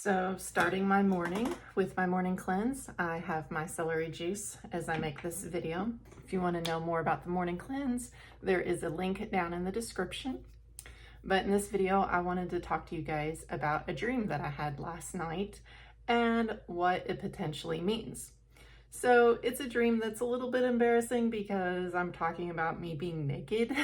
So starting my morning with my morning cleanse, I have my celery juice as I make this video. If you want to know more about the morning cleanse, there is a link down in the description. But in this video, I wanted to talk to you guys about a dream that I had last night and what it potentially means. So it's a dream that's a little bit embarrassing because I'm talking about me being naked.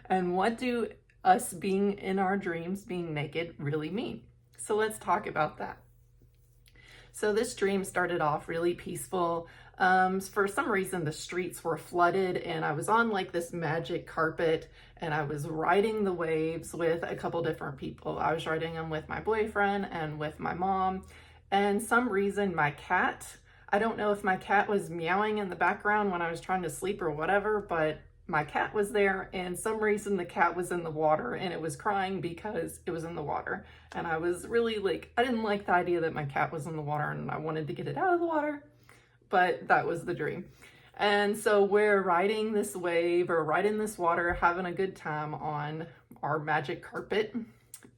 And what do us being in our dreams, being naked, really mean? So let's talk about that. So this dream started off really peaceful. For some reason, the streets were flooded and I was on like this magic carpet and I was riding the waves with a couple different people. I was riding them with my boyfriend and with my mom. And some reason my cat, I don't know if my cat was meowing in the background when I was trying to sleep or whatever, but my cat was there, and some reason the cat was in the water and it was crying because it was in the water. And I was really I didn't like the idea that my cat was in the water and I wanted to get it out of the water, but that was the dream. And so we're riding this wave or riding this water, having a good time on our magic carpet.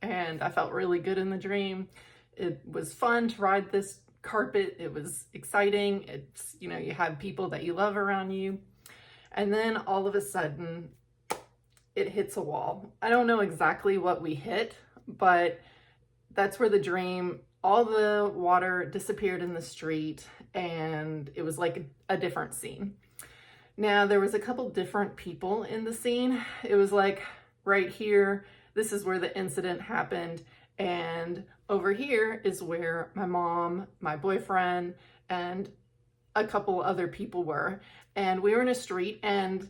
And I felt really good in the dream. It was fun to ride this carpet. It was exciting. It's, you have people that you love around you. And then all of a sudden, it hits a wall. I don't know exactly what we hit, but that's where the dream, all the water disappeared in the street, and it was like a different scene. Now, there was a couple different people in the scene. It was like right here, this is where the incident happened, and over here is where my mom, my boyfriend, and a couple other people were. And we were in a street, and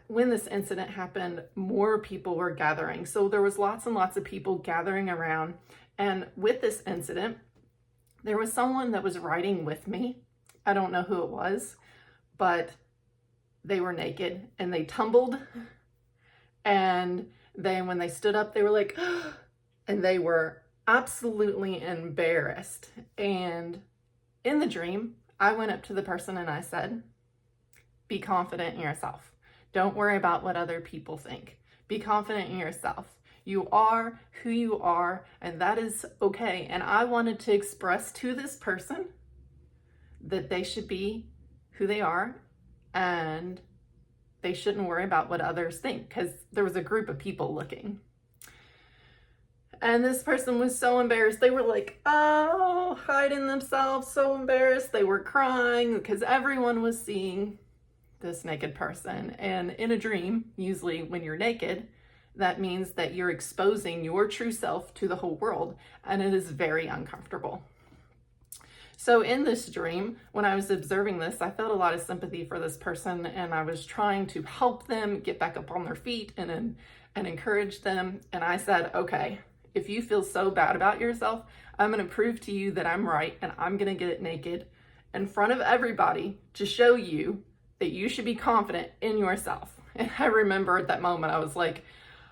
when this incident happened, more people were gathering. So there was lots and lots of people gathering around. And with this incident, there was someone that was riding with me. I don't know who it was, but they were naked and they tumbled. And then when they stood up, they were like, and they were absolutely embarrassed. And in the dream, I went up to the person and I said, be confident in yourself. Don't worry about what other people think. Be confident in yourself. You are who you are, and that is okay. And I wanted to express to this person that they should be who they are and they shouldn't worry about what others think, because there was a group of people looking. And this person was so embarrassed. They were like, oh, hiding themselves, so embarrassed. They were crying because everyone was seeing this naked person. And in a dream, usually when you're naked, that means that you're exposing your true self to the whole world, and it is very uncomfortable. So in this dream, when I was observing this, I felt a lot of sympathy for this person, and I was trying to help them get back up on their feet and encourage them. And I said, okay, if you feel so bad about yourself, I'm going to prove to you that I'm right, and I'm going to get naked in front of everybody to show you that you should be confident in yourself. And I remember at that moment, I was like,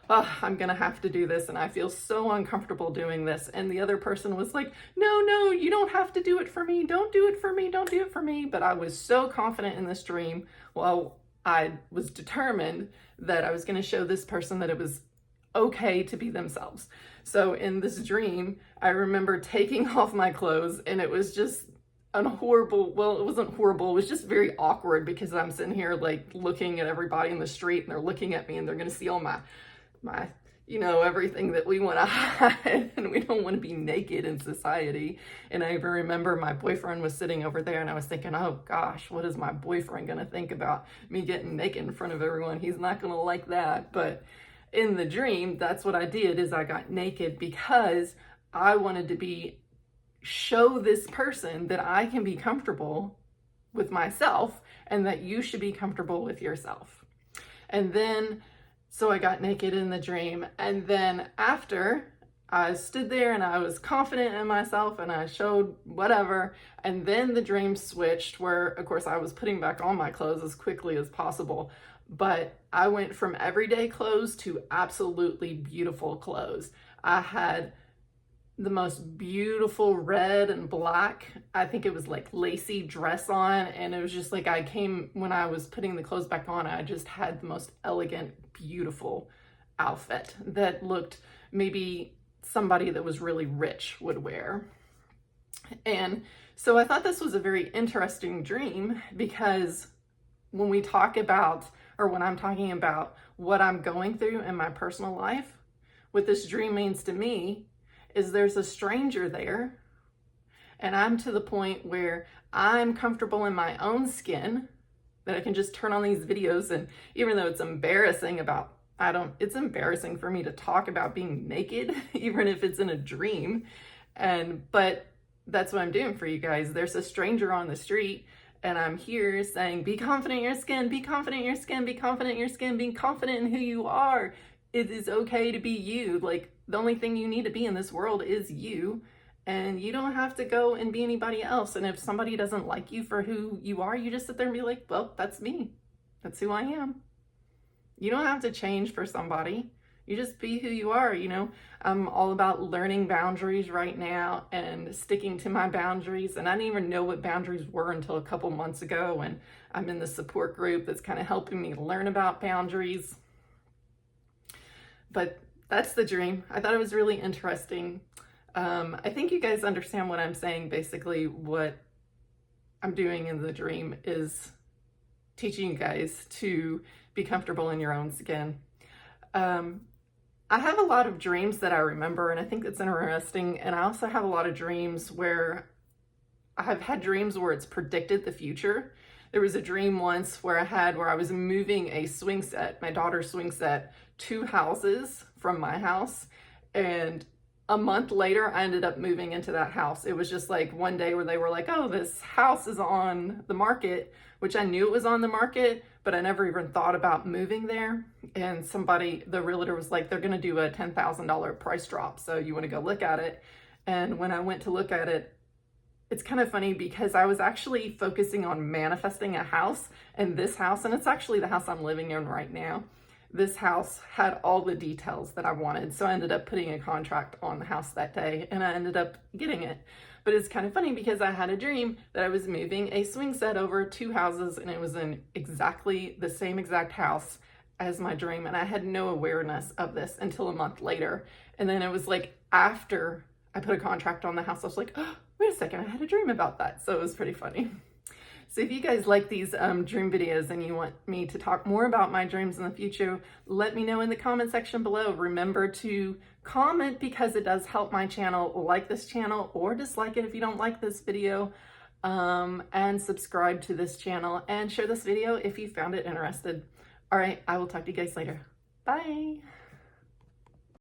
oh, I'm going to have to do this, and I feel so uncomfortable doing this. And the other person was like, no, you don't have to do it for me. Don't do it for me. Don't do it for me. But I was so confident in this dream. Well, I was determined that I was going to show this person that it was okay to be themselves. So in this dream, I remember taking off my clothes, and it was just it wasn't horrible. It was just very awkward because I'm sitting here looking at everybody in the street, and they're looking at me, and they're going to see all my everything that we want to hide, and we don't want to be naked in society. And I even remember my boyfriend was sitting over there, and I was thinking, oh gosh, what is my boyfriend going to think about me getting naked in front of everyone? He's not going to like that. But in the dream, that's what I did, is I got naked because I wanted to show this person that I can be comfortable with myself and that you should be comfortable with yourself. And then, so I got naked in the dream. And then after, I stood there and I was confident in myself and I showed whatever. And then the dream switched where, of course, I was putting back on my clothes as quickly as possible. But I went from everyday clothes to absolutely beautiful clothes. I had the most beautiful red and black, I think it was like lacy dress on. And it was just like when I was putting the clothes back on, I just had the most elegant, beautiful outfit that looked maybe somebody that was really rich would wear. And so I thought this was a very interesting dream, because when we talk about, or when I'm talking about what I'm going through in my personal life, what this dream means to me is there's a stranger there, and I'm to the point where I'm comfortable in my own skin, that I can just turn on these videos, and even though it's embarrassing it's embarrassing for me to talk about being naked, even if it's in a dream. But that's what I'm doing for you guys. There's a stranger on the street, and I'm here saying, be confident in your skin, be confident in your skin, be confident in your skin, be confident in who you are. It is okay to be you. Like, the only thing you need to be in this world is you, and you don't have to go and be anybody else. And if somebody doesn't like you for who you are, you just sit there and be like, well, that's me. That's who I am. You don't have to change for somebody. You just be who you are, you know? I'm all about learning boundaries right now and sticking to my boundaries. And I didn't even know what boundaries were until a couple months ago. And I'm in the support group that's kind of helping me learn about boundaries. But that's the dream. I thought it was really interesting. I think you guys understand what I'm saying. Basically, what I'm doing in the dream is teaching you guys to be comfortable in your own skin. I have a lot of dreams that I remember, and I think it's interesting. And I also have a lot of dreams where I've had dreams where it's predicted the future. There was a dream once where I was moving a swing set, my daughter's swing set, 2 houses from my house. And a month later, I ended up moving into that house. It was just like one day where they were like, oh, this house is on the market, which I knew it was on the market, but I never even thought about moving there. And the realtor was like, they're gonna do a $10,000 price drop, so you wanna go look at it. And when I went to look at it, it's kind of funny because I was actually focusing on manifesting a house, and this house, and it's actually the house I'm living in right now, this house had all the details that I wanted. So I ended up putting a contract on the house that day, and I ended up getting it. But it's kind of funny because I had a dream that I was moving a swing set over 2 houses, and it was in exactly the same exact house as my dream. And I had no awareness of this until a month later. And then it was like after I put a contract on the house, I was like, oh, wait a second, I had a dream about that. So it was pretty funny. So if you guys like these dream videos and you want me to talk more about my dreams in the future, let me know in the comment section below. Remember to comment, because it does help my channel. Like this channel or dislike it if you don't like this video, and subscribe to this channel and share this video if you found it interesting. All right, I will talk to you guys later. Bye.